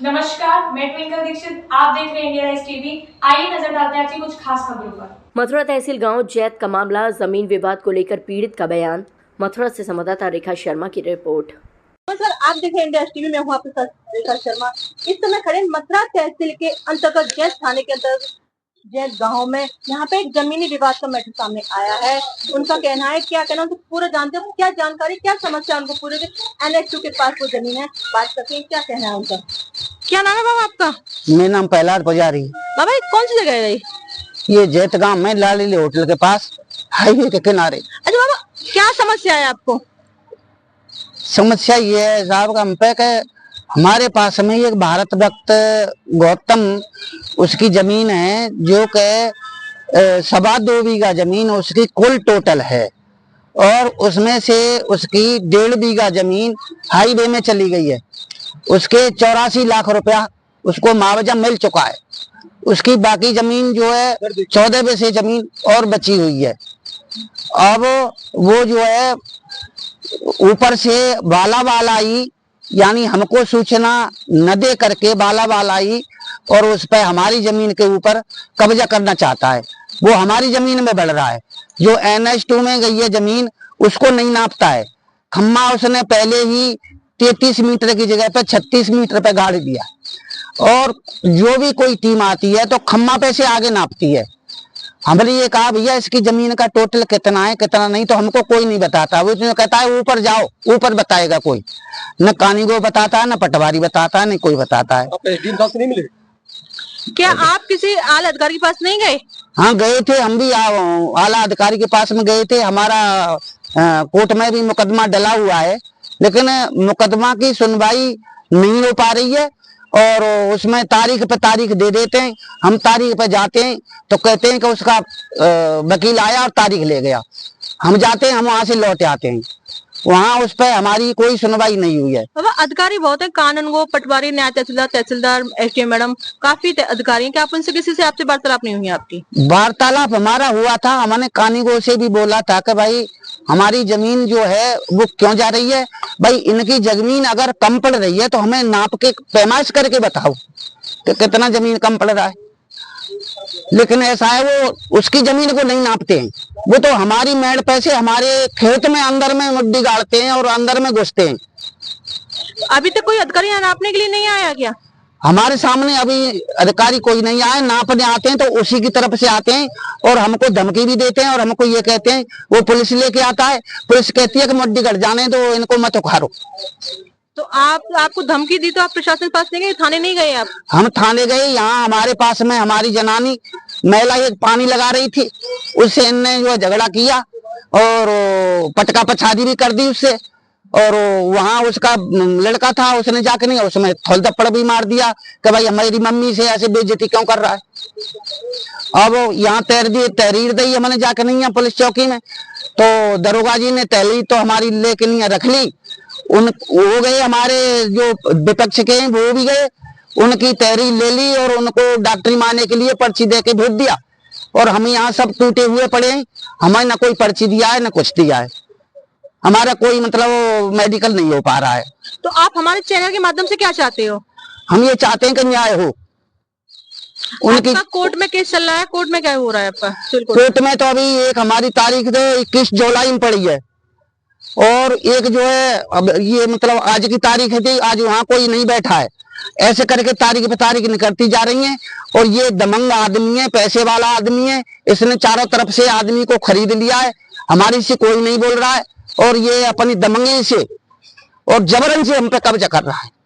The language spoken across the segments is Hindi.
नमस्कार, मैं ट्विंकल दीक्षित। आप देख रहे हैं इंडिया राइज टीवी। आइए नजर डालते हैं आज की कुछ खास खबरों पर। मथुरा तहसील गांव जैत का मामला, जमीन विवाद को लेकर पीड़ित का बयान। मथुरा से संवाददाता रेखा शर्मा की रिपोर्ट। सर, आप देख रहे हैं इंडिया टीवी में, हूँ आपके साथ रेखा शर्मा। इस समय खड़े मथुरा तहसील के अंतर्गत जैत थाने के अंतर्गत जैत गांव में। यहाँ पे एक जमीनी विवाद का मैटर सामने आया है। उनका कहना है, क्या कहना है, उनको पूरा जानते हो, क्या जानकारी, क्या समस्या उनको पूरे NH2 के पास वो जमीन है। बात करते हैं, क्या कहना है उनका। क्या नाम है बाबा आपका? मेरा नाम प्रहलाद पुजारी। बाबा ये कौन सी जगह है? ये जैत गांव में लाली होटल के पास, हाईवे के किनारे। अच्छा बाबा, क्या समस्या है आपको? समस्या ये है साहब का हम पे के हमारे पास में एक भारत भक्त गौतम, उसकी जमीन है जो के 2.25 बीघा जमीन उसकी कुल टोटल है, और उसमें से उसकी 1.5 बीघा जमीन हाईवे में चली गई है। उसके 84 लाख रुपया उसको मुआवजा मिल चुका है। उसकी बाकी जमीन जो है 14 बीघे जमीन और बची हुई है। अब वो जो है ऊपर से बाला आई, यानी हमको सूचना न दे करके बाला आई और उस पर हमारी जमीन के ऊपर कब्जा करना चाहता है। वो हमारी जमीन में बढ़ रहा है। जो NH2 में गई है जमीन उसको नहीं नापता है। खम्मा उसने पहले ही 33 मीटर की जगह पे 36 मीटर पे गाड़ दिया, और जो भी कोई टीम आती है तो खम्मा पे से आगे नापती है। हमने ये कहा भैया इसकी जमीन का टोटल कितना है कितना नहीं, तो हमको कोई नहीं बताता। वो जो कहता है ऊपर जाओ, ऊपर बताएगा कोई। न कानीगो बताता है, न पटवारी बताता है, न कोई बताता है। नहीं मिले? क्या आप किसी आला अधिकारी के पास नहीं गए? हाँ गए थे, हम भी आला अधिकारी के पास में गए थे। हमारा कोर्ट में भी मुकदमा डला हुआ है, लेकिन मुकदमा की सुनवाई नहीं हो पा रही है, और उसमें तारीख पे तारीख दे देते हैं। हम तारीख पे जाते हैं तो कहते हैं कि उसका वकील आया और तारीख ले गया। हम जाते हैं, हम वहां से लौट आते हैं, वहां उस पर हमारी कोई सुनवाई नहीं हुई है। अधिकारी बहुत है, कानून गो, पटवारी, न्याय तहसीलदार, SDM मैडम, काफी अधिकारी हैं। क्या आप उनसे किसी से आपसे वार्तालाप नहीं हुई आपकी? वार्तालाप हमारा हुआ था। हमने कानीगो से भी बोला था कि भाई हमारी जमीन जो है वो क्यों जा रही है, भाई इनकी जमीन अगर कम पड़ रही है तो हमें नाप के पैमाइश करके बताओ कि कितना जमीन कम पड़ रहा है। लेकिन ऐसा है, वो उसकी जमीन को नहीं नापते हैं। वो तो हमारी मेड़ पैसे हमारे खेत में अंदर में मुड्डी गाड़ते हैं और अंदर में घुसते हैं। अभी तक कोई अधिकारी यहाँ नापने के लिए नहीं आया क्या? हमारे सामने अभी अधिकारी कोई नहीं आए। नापने आते हैं तो उसी की तरफ से आते हैं और हमको धमकी भी देते हैं, और हमको ये कहते हैं, वो पुलिस लेके आता है, पुलिस कहती है कि मुड्डी गड़ जाने दो, इनको मत उखाड़ो। तो आपको धमकी दी तो आप प्रशासन के पास नहीं गए, थाने नहीं गए आप? हम थाने गए। यहाँ हमारे पास में हमारी जनानी महिला एक पानी लगा रही थी, उससे इनने जो झगड़ा किया और पटका पछादी भी कर दी उससे, और वहां उसका लड़का था, उसने जाके नहीं, उसमें थोल थप्पड़ भी मार दिया कि भाई हमारी मम्मी से ऐसे बेइज्जती क्यों कर रहा है। अब यहाँ तहरीर दी हमने जाके नहीं है पुलिस चौकी में, तो दरोगा जी ने तहरीर तो हमारी लेके नहीं रख ली। वो गए, हमारे जो विपक्ष के हैं वो भी गए, उनकी तहरीर ले ली और उनको डॉक्टरी मारने के लिए पर्ची दे के भेज दिया, और हम यहाँ सब टूटे हुए पड़े हैं। हमें न कोई पर्ची दिया है न कुछ दिया है। हमारा कोई मतलब मेडिकल नहीं हो पा रहा है। तो आप हमारे चैनल के माध्यम से क्या चाहते हो? हम ये चाहते हैं कि न्याय हो। उनकी कोर्ट में केस चल रहा है, कोर्ट में क्या हो रहा है आपका? कोर्ट में तो अभी एक हमारी तारीख तो 21 जुलाई में पड़ी है, और एक जो है अब ये मतलब आज की तारीख है, आज वहाँ कोई नहीं बैठा है। ऐसे करके तारीख पे तारीख निकलती जा रही है, और ये दमंग आदमी है, पैसे वाला आदमी है, इसने चारों तरफ से आदमी को खरीद लिया है। हमारी से कोई नहीं बोल रहा है, और ये अपनी दमंगी से और जबरन से हम पे कब्जा कर रहा है।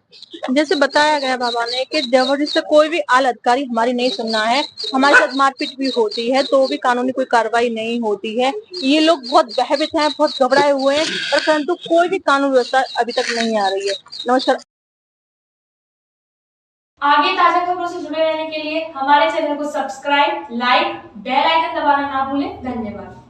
जैसे बताया गया बाबा ने कि जबरदस्ती से कोई भी आला अधिकारी हमारी नहीं सुनना है, हमारे साथ मारपीट भी होती है तो भी कानूनी कोई कार्रवाई नहीं होती है। ये लोग बहुत भयभीत हैं, बहुत घबराए हुए हैं, परंतु कोई भी कानून व्यवस्था अभी तक नहीं आ रही है। नमस्कार। आगे ताजा खबरों से जुड़े रहने के लिए हमारे चैनल को सब्सक्राइब, लाइक, बेल आइकन दबाना ना भूलें। धन्यवाद।